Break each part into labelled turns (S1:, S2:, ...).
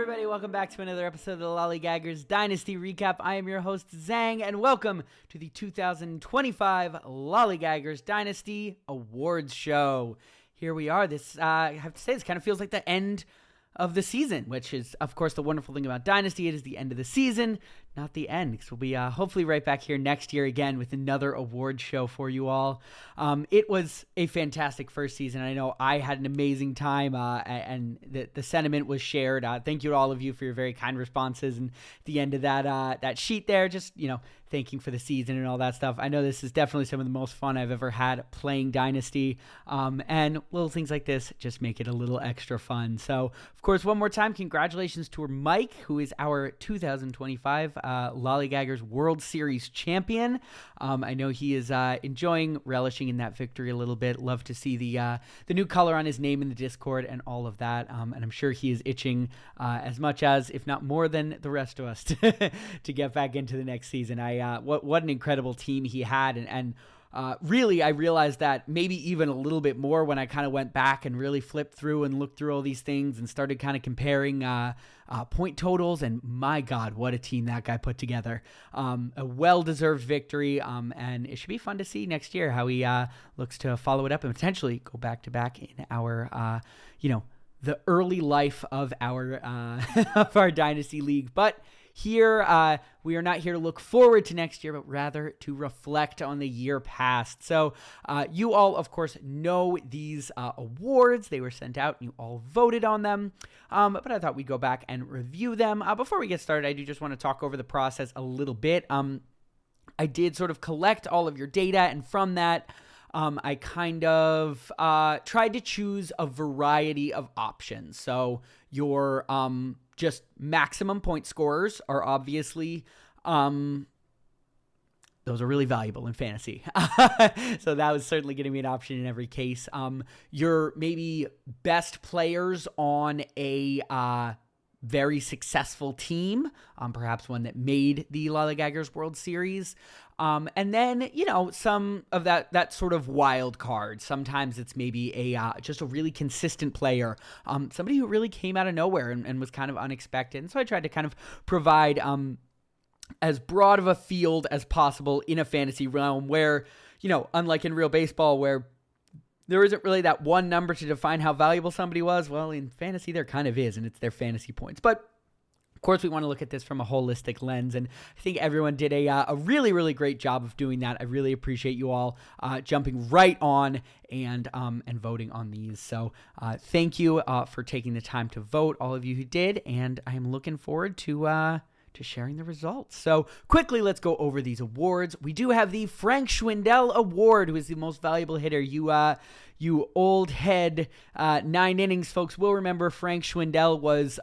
S1: everybody, welcome back to another episode of the Lollygaggers Dynasty Recap. I am your host, Zhang, and welcome to the 2025 Lollygaggers Dynasty Awards show. Here we are. I have to say, this kind of feels like the end of the season, which is, of course, the wonderful thing about Dynasty. It is the end of the season, not the end, because we'll be hopefully right back here next year again with another award show for you all. It was a fantastic first season. I know I had an amazing time, and the sentiment was shared. Thank you to all of you for your very kind responses, and at the end of that sheet there, just, thanking for the season and all that stuff. I know this is definitely some of the most fun I've ever had playing Dynasty, and little things like this just make it a little extra fun. So, of course, one more time, congratulations to Mike, who is our 2025 Lollygaggers World Series champion. I know he is relishing in that victory a little bit. Love to see the new color on his name in the Discord and all of that, and I'm sure he is itching as much as, if not more than, the rest of us to get back into the next season. What an incredible team he had, and really, I realized that maybe even a little bit more when I kind of went back and really flipped through and looked through all these things and started kind of comparing point totals, and my God, what a team that guy put together. A well-deserved victory, and it should be fun to see next year how he looks to follow it up and potentially go back-to-back in our, the early life of our of our Dynasty League. But here, we are not here to look forward to next year, but rather to reflect on the year past. So you all, of course, know these awards. They were sent out, and you all voted on them. But I thought we'd go back and review them. Before we get started, I do just want to talk over the process a little bit. I did sort of collect all of your data, and from that, I kind of tried to choose a variety of options. So your just maximum point scorers are obviously, those are really valuable in fantasy. So that was certainly going to be an option in every case. Your maybe best players on a very successful team, perhaps one that made the Lollygaggers World Series. And then, some of that sort of wild card. Sometimes it's maybe just a really consistent player, somebody who really came out of nowhere and was kind of unexpected. And so I tried to kind of provide as broad of a field as possible in a fantasy realm where, unlike in real baseball where there isn't really that one number to define how valuable somebody was, well, in fantasy there kind of is, and it's their fantasy points. But of course, we want to look at this from a holistic lens, and I think everyone did a really, really great job of doing that. I really appreciate you all jumping right on and voting on these. So thank you for taking the time to vote, all of you who did, and I am looking forward to sharing the results. So quickly, let's go over these awards. We do have the Frank Schwindel Award, who is the most valuable hitter. You old head 9 innings folks will remember Frank Schwindel was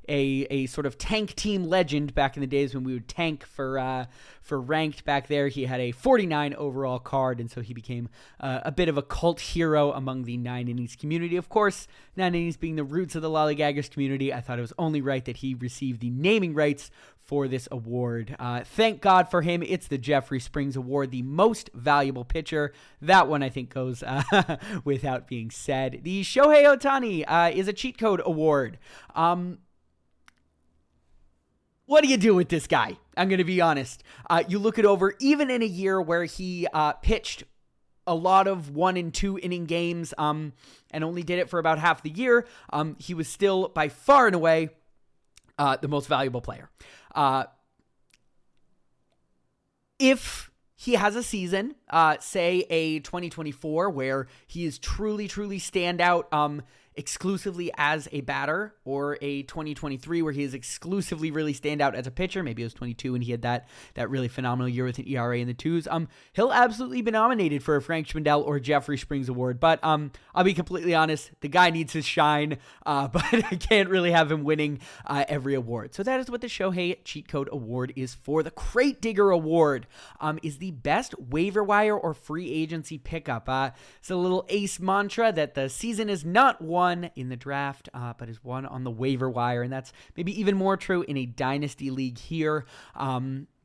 S1: a sort of tank team legend back in the days when we would tank for ranked back there. He had a 49 overall card, and so he became a bit of a cult hero among the 9 innings community. Of course, 9 innings being the roots of the Lollygaggers community, I thought it was only right that he received the naming rights for this award. Thank God for him. It's the Jeffrey Springs Award, the most valuable pitcher. That one, I think, goes without being said. The Shohei Ohtani is a cheat code award. What do you do with this guy? I'm going to be honest. You look it over, even in a year where he pitched a lot of 1 and 2 inning games and only did it for about half the year, he was still by far and away the most valuable player. If he has a season, say a 2024, where he is truly, truly stand out exclusively as a batter, or a 2023 where he is exclusively really stand out as a pitcher. Maybe it was 22 and he had that really phenomenal year with an ERA in the 2s. He'll absolutely be nominated for a Frank Schwindel or Jeffrey Springs Award, but I'll be completely honest, the guy needs his shine, but I can't really have him winning every award. So that is what the Shohei Cheat Code Award is for. The Crate Digger Award is the best waiver wire or free agency pickup. It's a little ace mantra that the season is not won one in the draft, but is one on the waiver wire, and that's maybe even more true in a dynasty league here.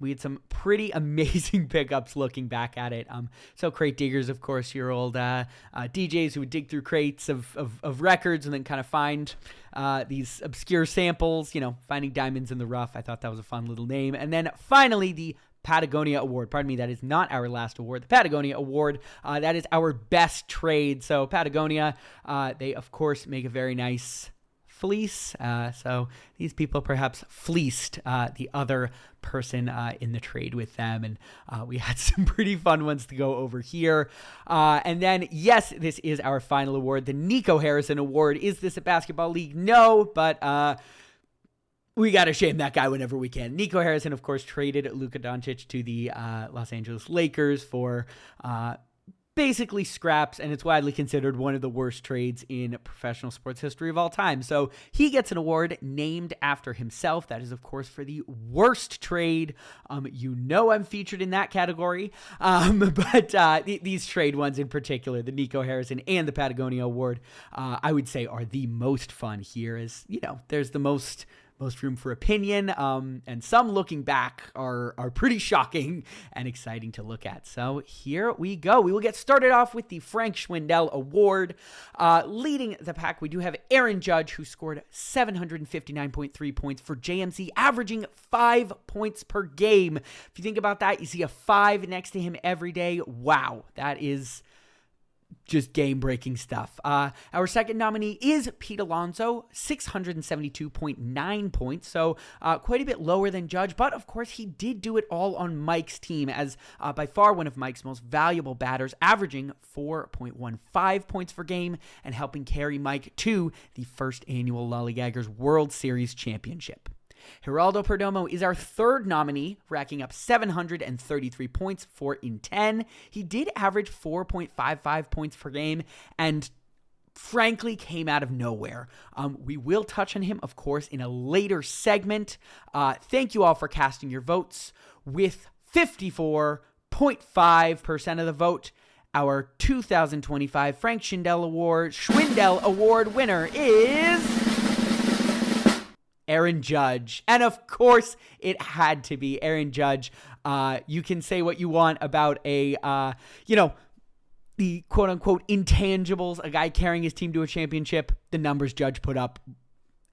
S1: We had some pretty amazing pickups looking back at it. So crate diggers, of course, your old DJs who would dig through crates of records and then kind of find these obscure samples, finding diamonds in the rough. I thought that was a fun little name. And then finally, the Patagonia Award. Pardon me, that is not our last award. The Patagonia Award, that is our best trade. So Patagonia, they, of course, make a very nice fleece. So these people perhaps fleeced the other person in the trade with them. And we had some pretty fun ones to go over here. And then, yes, this is our final award, the Nico Harrison Award. Is this a basketball league? No, but we got to shame that guy whenever we can. Nico Harrison, of course, traded Luka Doncic to the Los Angeles Lakers for basically scraps, and it's widely considered one of the worst trades in professional sports history of all time. So he gets an award named after himself. That is, of course, for the worst trade. I'm featured in that category. But these trade ones in particular, the Nico Harrison and the Patagonia Award, I would say are the most fun here. As there's the most room for opinion, and some looking back are pretty shocking and exciting to look at. So here we go. We will get started off with the Frank Schwindel Award. Leading the pack, we do have Aaron Judge, who scored 759.3 points for JMC, averaging 5 points per game. If you think about that, you see a 5 next to him every day. Wow, that is just game-breaking stuff. Our second nominee is Pete Alonso, 672.9 points, so quite a bit lower than Judge, but of course he did do it all on Mike's team as by far one of Mike's most valuable batters, averaging 4.15 points per game and helping carry Mike to the first annual Lollygaggers World Series Championship. Geraldo Perdomo is our third nominee, racking up 733 points, 4 in 10. He did average 4.55 points per game and frankly came out of nowhere. We will touch on him, of course, in a later segment. Thank you all for casting your votes. With 54.5% of the vote, our 2025 Frank Schwindel Award winner is Aaron Judge. And of course, it had to be Aaron Judge. You can say what you want about the quote-unquote intangibles, a guy carrying his team to a championship. The numbers Judge put up,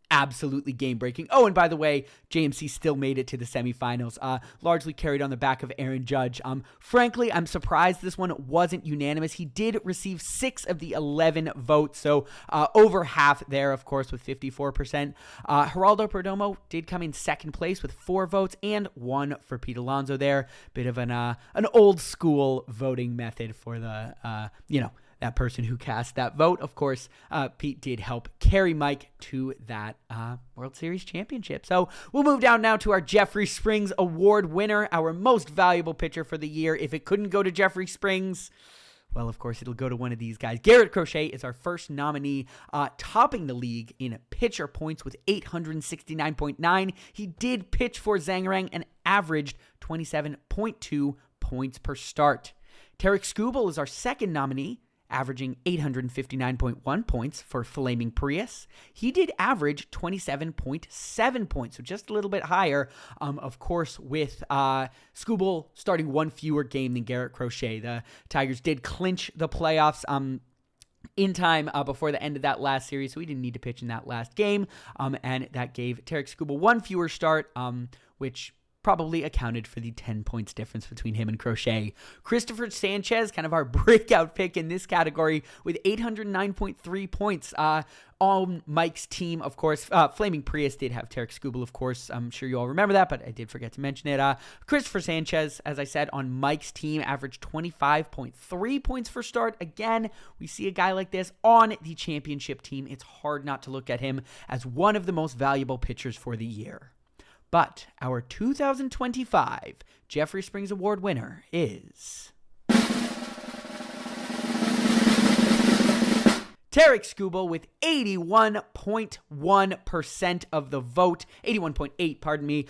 S1: absolutely game-breaking. Oh, and by the way, JMC still made it to the semifinals, largely carried on the back of Aaron Judge. Frankly, I'm surprised this one wasn't unanimous. He did receive 6 of the 11 votes, so over half there, of course, with 54%. Geraldo Perdomo did come in second place with 4 votes and 1 for Pete Alonso there. Bit of an old-school voting method for the, that person who cast that vote. Of course, Pete did help carry Mike to that World Series championship. So we'll move down now to our Jeffrey Springs Award winner, our most valuable pitcher for the year. If it couldn't go to Jeffrey Springs, well, of course, it'll go to one of these guys. Garrett Crochet is our first nominee, topping the league in pitcher points with 869.9. He did pitch for Zangarang and averaged 27.2 points per start. Tarek Skubal is our second nominee, averaging 859.1 points for Flaming Prius. He did average 27.7 points, so just a little bit higher, of course, with Skubal starting one fewer game than Garrett Crochet. The Tigers did clinch the playoffs in time before the end of that last series, so he didn't need to pitch in that last game, and that gave Tarek Skubal one fewer start, which probably accounted for the 10 points difference between him and Crochet. Christopher Sanchez, kind of our breakout pick in this category, with 809.3 points on Mike's team, of course. Flaming Prius did have Tarek Skubal, of course. I'm sure you all remember that, but I did forget to mention it. Christopher Sanchez, as I said, on Mike's team, averaged 25.3 points for start. Again, we see a guy like this on the championship team. It's hard not to look at him as one of the most valuable pitchers for the year. But our 2025 Jeffrey Springs Award winner is Tarek Skubal with 81.1% of the vote, 81.8, pardon me.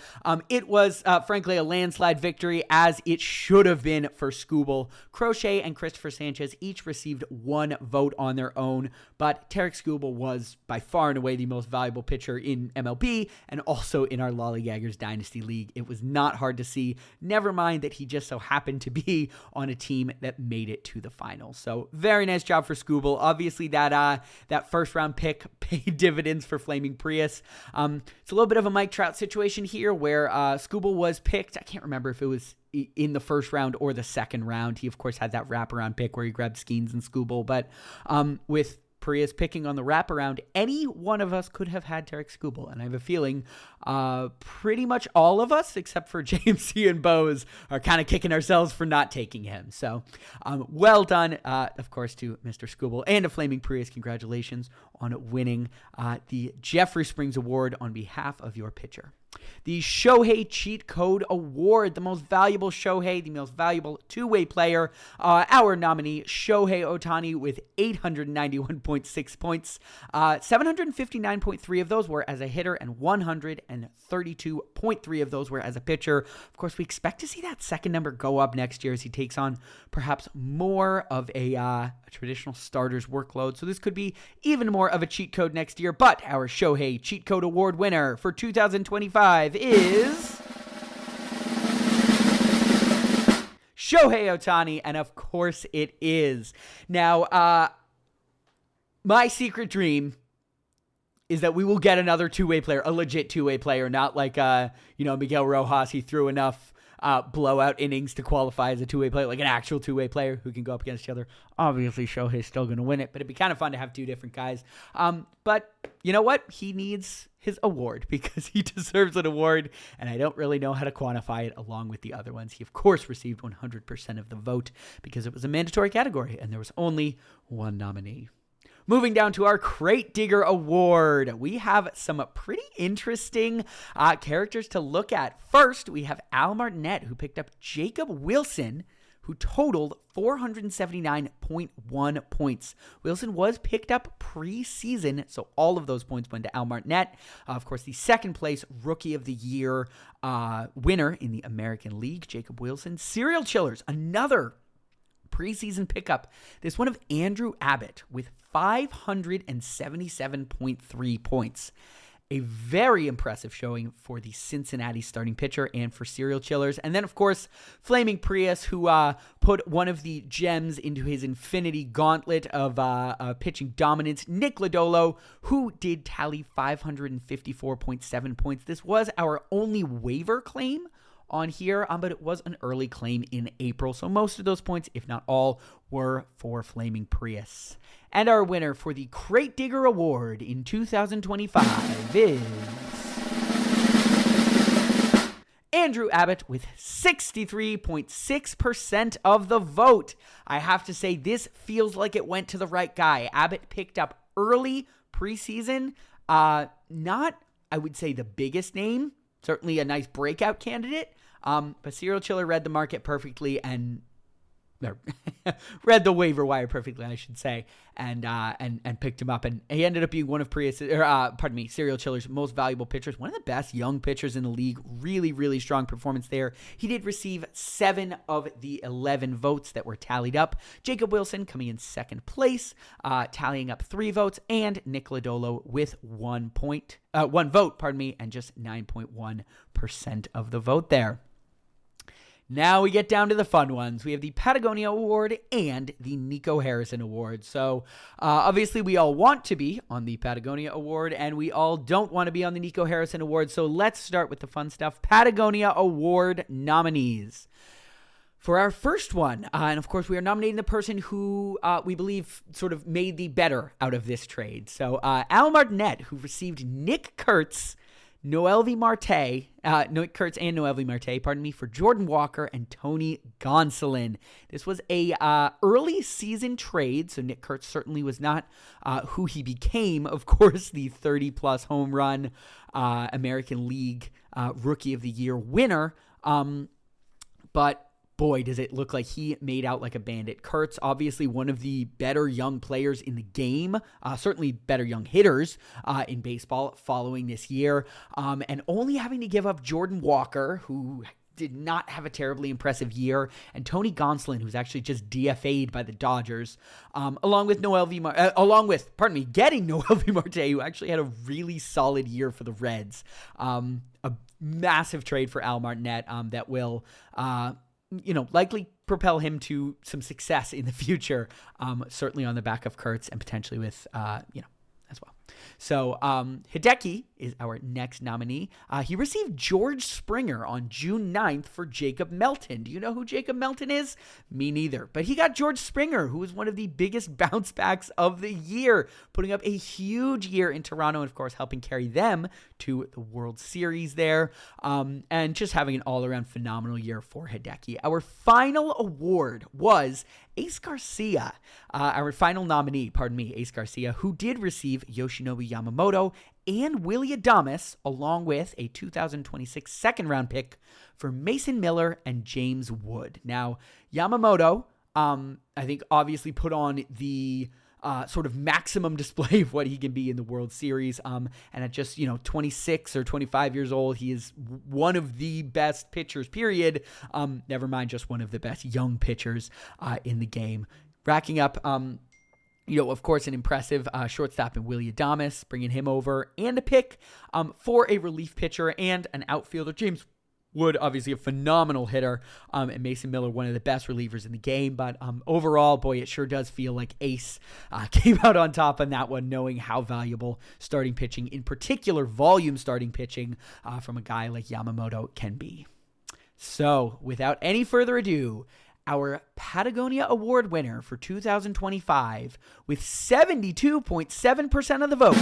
S1: It was, frankly, a landslide victory, as it should have been for Skubal. Crochet and Christopher Sanchez each received 1 vote on their own, but Tarek Skubal was by far and away the most valuable pitcher in MLB and also in our Lollygaggers Dynasty League. It was not hard to see, never mind that he just so happened to be on a team that made it to the finals. So very nice job for Skubal. Obviously, that first round pick paid dividends for Flaming Prius. It's a little bit of a Mike Trout situation here where Skubal was picked. I can't remember if it was in the first round or the second round. He, of course, had that wraparound pick where he grabbed Skeens and Skubal. But with Prius picking on the wraparound, any one of us could have had Tarek Skubal. And I have a feeling pretty much all of us, except for JMC and Bose, are kind of kicking ourselves for not taking him. So well done, of course, to Mr. Skubal and to Flaming Prius. Congratulations on winning the Jeffrey Springs Award on behalf of your pitcher. The Shohei Cheat Code Award, the most valuable Shohei, the most valuable two-way player. Our nominee, Shohei Ohtani, with 891.6 points. 759.3 of those were as a hitter, and 132.3 of those were as a pitcher. Of course, we expect to see that second number go up next year as he takes on perhaps more of a traditional starter's workload. So this could be even more of a cheat code next year. But our Shohei Cheat Code Award winner for 2025 is Shohei Ohtani, and of course it is. Now, my secret dream is that we will get another two-way player, a legit two-way player, not like, Miguel Rojas. He threw enough blowout innings to qualify as a two-way player, like an actual two-way player who can go up against each other. Obviously, Shohei's still going to win it, but it'd be kind of fun to have two different guys. But you know what? He needs his award because he deserves an award, and I don't really know how to quantify it along with the other ones. He, of course, received 100% of the vote because it was a mandatory category, and there was only one nominee. Moving down to our Crate Digger Award, we have some pretty interesting characters to look at. First, we have Al Martinet, who picked up Jacob Wilson, who totaled 479.1 points. Wilson was picked up preseason, so all of those points went to Al Martinet. Of course, the second place Rookie of the Year winner in the American League, Jacob Wilson. Serial Chillers, another preseason pickup. This one of Andrew Abbott with 577.3 points. A very impressive showing for the Cincinnati starting pitcher and for Serial Chillers. And then, of course, Flaming Prius, who put one of the gems into his infinity gauntlet of pitching dominance, Nick Lodolo, who did tally 554.7 points. This was our only waiver claim on here, but it was an early claim in April. So most of those points, if not all, were for Flaming Prius. And our winner for the Crate Digger Award in 2025 is Andrew Abbott with 63.6% of the vote. I have to say, this feels like it went to the right guy. Abbott picked up early preseason. Not, I would say, the biggest name. Certainly a nice breakout candidate. But Serial Chiller read the market perfectly and read the waiver wire perfectly, I should say, and picked him up. And he ended up being one of Serial Chiller's most valuable pitchers, one of the best young pitchers in the league. Really, really strong performance there. He did receive 7 of the 11 votes that were tallied up. Jacob Wilson coming in second place, tallying up 3 votes, and Nick Lodolo with 1 vote, and just 9.1% of the vote there. Now we get down to the fun ones. We have the Patagonia Award and the Nico Harrison Award. So obviously we all want to be on the Patagonia Award and we all don't want to be on the Nico Harrison Award. So let's start with the fun stuff. Patagonia Award nominees. For our first one, and of course we are nominating the person who we believe sort of made the better out of this trade. So Al Martinet, who received Nick Kurtz, Noelvi Marte, Nick Kurtz and Noelvi Marte, for Jordan Walker and Tony Gonsolin. This was a early season trade, so Nick Kurtz certainly was not who he became. Of course, the 30-plus home run American League Rookie of the Year winner. But boy, does it look like he made out like a bandit. Kurtz, obviously one of the better young players in the game, certainly better young hitters in baseball following this year, and only having to give up Jordan Walker, who did not have a terribly impressive year, and Tony Gonsolin, who's actually just DFA'd by the Dodgers, getting Noel V. Marte, who actually had a really solid year for the Reds. A massive trade for Al Martinet that will, likely propel him to some success in the future, certainly on the back of Kurtz and potentially with, as well. So Hideki is our next nominee. He received George Springer on June 9th for Jacob Melton. Do you know who Jacob Melton is? Me neither. But he got George Springer, who was one of the biggest bounce backs of the year, putting up a huge year in Toronto and, of course, helping carry them to the World Series there. And just having an all-around phenomenal year for Hideki. Our final award was Ace Garcia, our final nominee, Ace Garcia, who did receive Yoshinobu Yamamoto and Willy Adames, along with a 2026 second-round pick for Mason Miller and James Wood. Now, Yamamoto, I think, obviously put on the sort of maximum display of what he can be in the World Series. And at just, 26 or 25 years old, he is one of the best pitchers, period. Never mind just one of the best young pitchers in the game. Racking up, of course, an impressive shortstop in Willy Adames, bringing him over, and a pick for a relief pitcher and an outfielder, James Wood, obviously a phenomenal hitter, and Mason Miller, one of the best relievers in the game. But overall, boy, it sure does feel like Ace came out on top on that one, knowing how valuable starting pitching, in particular volume starting pitching from a guy like Yamamoto can be. So, without any further ado, our Patagonia Award winner for 2025 with 72.7% of the vote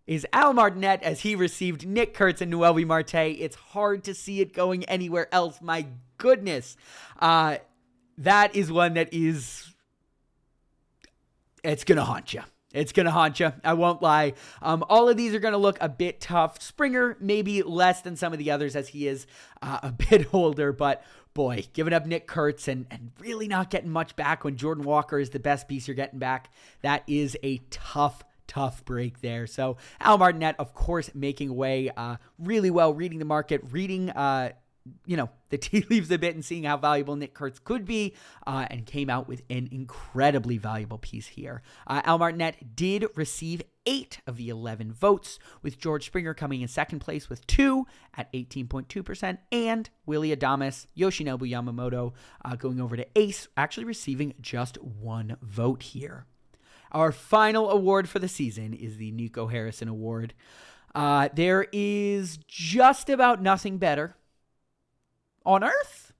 S1: is Al Martinet, as he received Nick Kurtz and Noel V. Marte. It's hard to see it going anywhere else. My goodness. That is one that is, it's going to haunt you. It's going to haunt you. I won't lie. All of these are going to look a bit tough. Springer, maybe less than some of the others as he is a bit older, but boy, giving up Nick Kurtz and really not getting much back when Jordan Walker is the best piece you're getting back, that is a tough break there. So Al Martinet, of course, making way really well, reading the market, reading the tea leaves a bit and seeing how valuable Nick Kurtz could be, and came out with an incredibly valuable piece here. Al Martinet did receive 8 of the 11 votes, with George Springer coming in second place with 2 at 18.2%, and Willy Adames, Yoshinobu Yamamoto going over to Ace, actually receiving just 1 vote here. Our final award for the season is the Nico Harrison Award. There is just about nothing better on Earth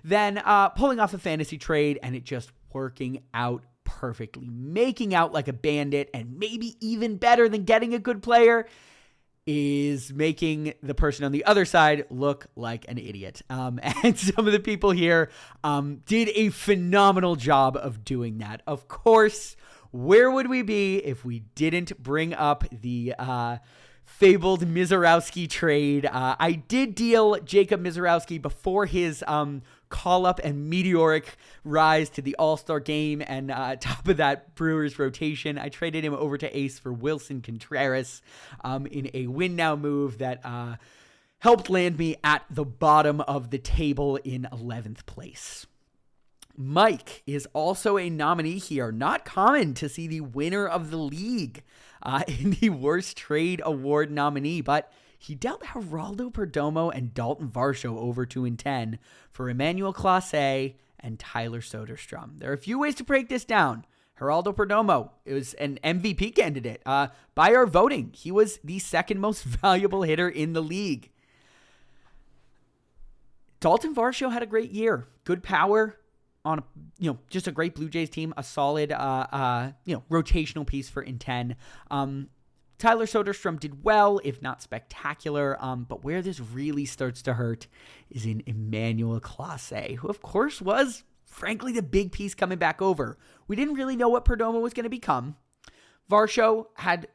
S1: than pulling off a fantasy trade and it just working out perfectly, making out like a bandit, and maybe even better than getting a good player is making the person on the other side look like an idiot. And some of the people here did a phenomenal job of doing that. Of course, where would we be if we didn't bring up the fabled Mizorowski trade? I did deal Jacob Mizorowski before his call-up and meteoric rise to the All-Star game and top of that Brewers rotation. I traded him over to Ace for Wilson Contreras in a win-now move that helped land me at the bottom of the table in 11th place. Mike is also a nominee here. Not common to see the winner of the league in the Worst Trade Award nominee, but he dealt Geraldo Perdomo and Dalton Varsho over 2-10 for Emmanuel Clase and Tyler Soderstrom. There are a few ways to break this down. Geraldo Perdomo is an MVP candidate. By our voting, he was the second most valuable hitter in the league. Dalton Varsho had a great year. Good power on just a great Blue Jays team, a solid rotational piece for in 10. Tyler Soderstrom did well, if not spectacular, but where this really starts to hurt is in Emmanuel Clase, who of course was, frankly, the big piece coming back over. We didn't really know what Perdomo was going to become. Varsho had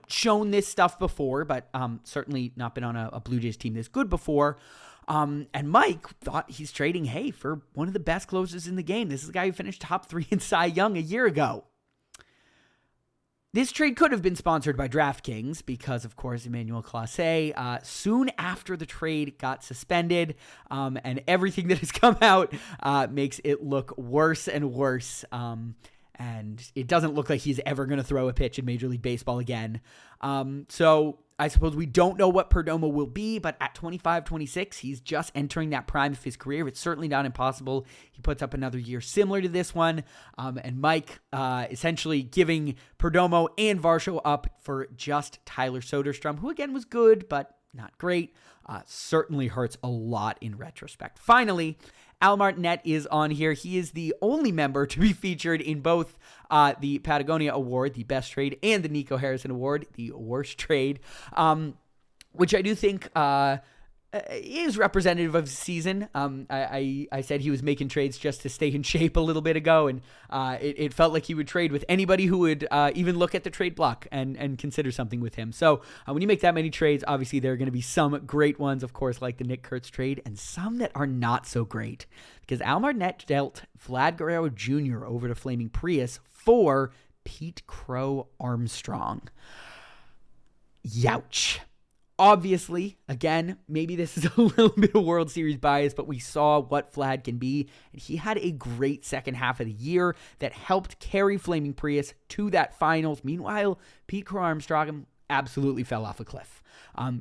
S1: shown this stuff before, but certainly not been on a Blue Jays team this good before. And Mike thought he's trading Hay for one of the best closers in the game. This is a guy who finished top 3 in Cy Young a year ago. This trade could have been sponsored by DraftKings because, of course, Emmanuel Clase, soon after the trade got suspended, and everything that has come out makes it look worse and worse. And it doesn't look like he's ever going to throw a pitch in Major League Baseball again. So I suppose we don't know what Perdomo will be, but at 25, 26, he's just entering that prime of his career. It's certainly not impossible he puts up another year similar to this one. And Mike essentially giving Perdomo and Varsho up for just Tyler Soderstrom, who again was good, but not great. Certainly hurts a lot in retrospect. Finally, Al Martinet is on here. He is the only member to be featured in both the Patagonia Award, the best trade, and the Nico Harrison Award, the worst trade, which I do think is representative of the season. I said he was making trades just to stay in shape a little bit ago, and it felt like he would trade with anybody who would even look at the trade block and consider something with him. So when you make that many trades, obviously there are going to be some great ones, of course, like the Nick Kurtz trade, and some that are not so great, because Al Martinet dealt Vlad Guerrero Jr. over to Flaming Prius for Pete Crow Armstrong. Youch. Obviously, again, maybe this is a little bit of World Series bias, but we saw what Vlad can be, and he had a great second half of the year that helped carry Flaming Prius to that finals. Meanwhile, Pete Crow Armstrong absolutely fell off a cliff.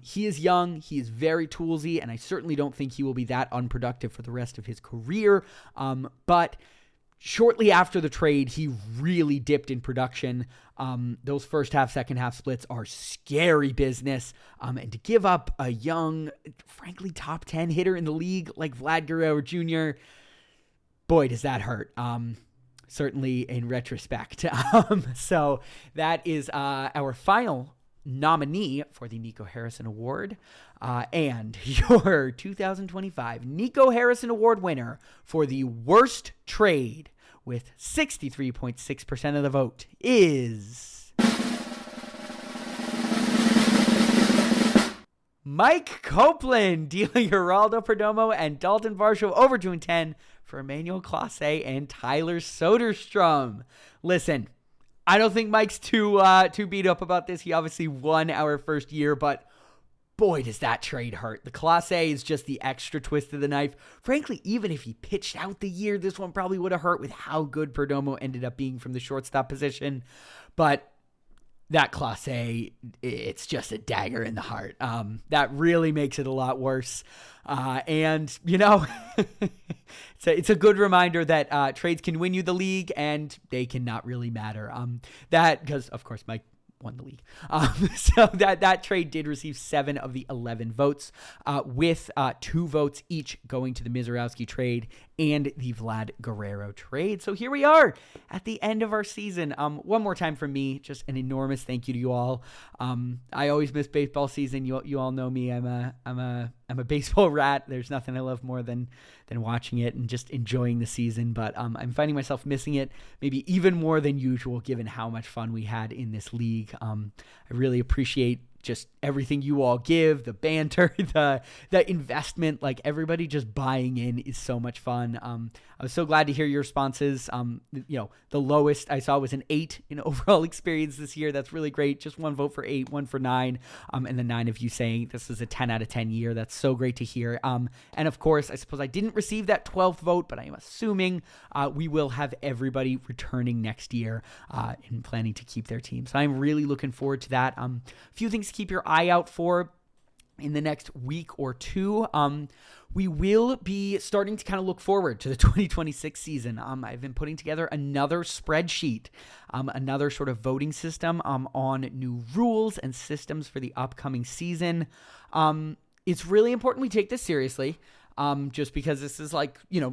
S1: He is young, he is very toolsy, and I certainly don't think he will be that unproductive for the rest of his career, but shortly after the trade, he really dipped in production. Those first half, second half splits are scary business. And to give up a young, frankly, top 10 hitter in the league like Vlad Guerrero Jr., boy, does that hurt. Certainly in retrospect. So that is our final nominee for the Nico Harrison Award. And your 2025 Nico Harrison Award winner for the worst trade with 63.6% of the vote is Mike Copeland, dealing Geraldo Perdomo and Dalton Varsho over 2-10 for Emmanuel Clase and Tyler Soderstrom. Listen, I don't think Mike's too beat up about this. He obviously won our first year, but boy, does that trade hurt. The Clase is just the extra twist of the knife. Frankly, even if he pitched out the year, this one probably would have hurt with how good Perdomo ended up being from the shortstop position. But that Clase, it's just a dagger in the heart. That really makes it a lot worse. And, it's a good reminder that trades can win you the league, and they cannot really matter. Because, of course, Mike won the league. So that trade did receive 7 of the 11 votes, with 2 votes each going to the Mizorowski trade and the Vlad Guerrero trade. So here we are at the end of our season. One more time from me, just an enormous thank you to you all. I always miss baseball season. You all know me. I'm a baseball rat. There's nothing I love more than watching it and just enjoying the season. But I'm finding myself missing it maybe even more than usual, given how much fun we had in this league. I really appreciate just everything you all give, the banter, the investment, like everybody just buying in is so much fun. I was so glad to hear your responses. The lowest I saw was an 8 in overall experience this year. That's really great. Just 1 vote for 8, 1 for 9, and the 9 of you saying this is a 10 out of 10 year. That's so great to hear. And of course, I suppose I didn't receive that 12th vote, but I am assuming we will have everybody returning next year and planning to keep their team. So I'm really looking forward to that. A few things to keep your eye out for in the next week or two. We will be starting to kind of look forward to the 2026 season. I've been putting together another spreadsheet, another sort of voting system on new rules and systems for the upcoming season. It's really important we take this seriously. Just because this is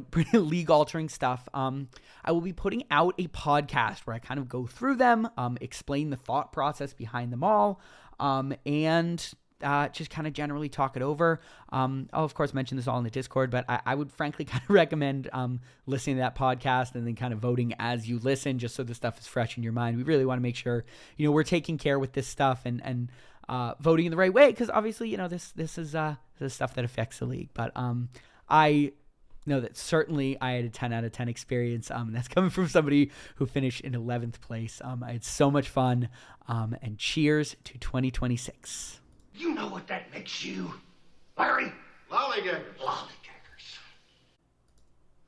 S1: pretty league-altering stuff. I will be putting out a podcast where I kind of go through them, explain the thought process behind them all, and just kind of generally talk it over. I'll, of course, mention this all in the Discord, but I would frankly kind of recommend listening to that podcast and then kind of voting as you listen, just so the stuff is fresh in your mind. We really want to make sure, we're taking care with this stuff and voting in the right way, because obviously, this is stuff that affects the league. But I know that certainly I had a 10 out of 10 experience. That's coming from somebody who finished in 11th place. I had so much fun, and cheers to 2026.
S2: You know what that makes you, Larry?
S3: Lollygaggers.
S2: Lollygaggers.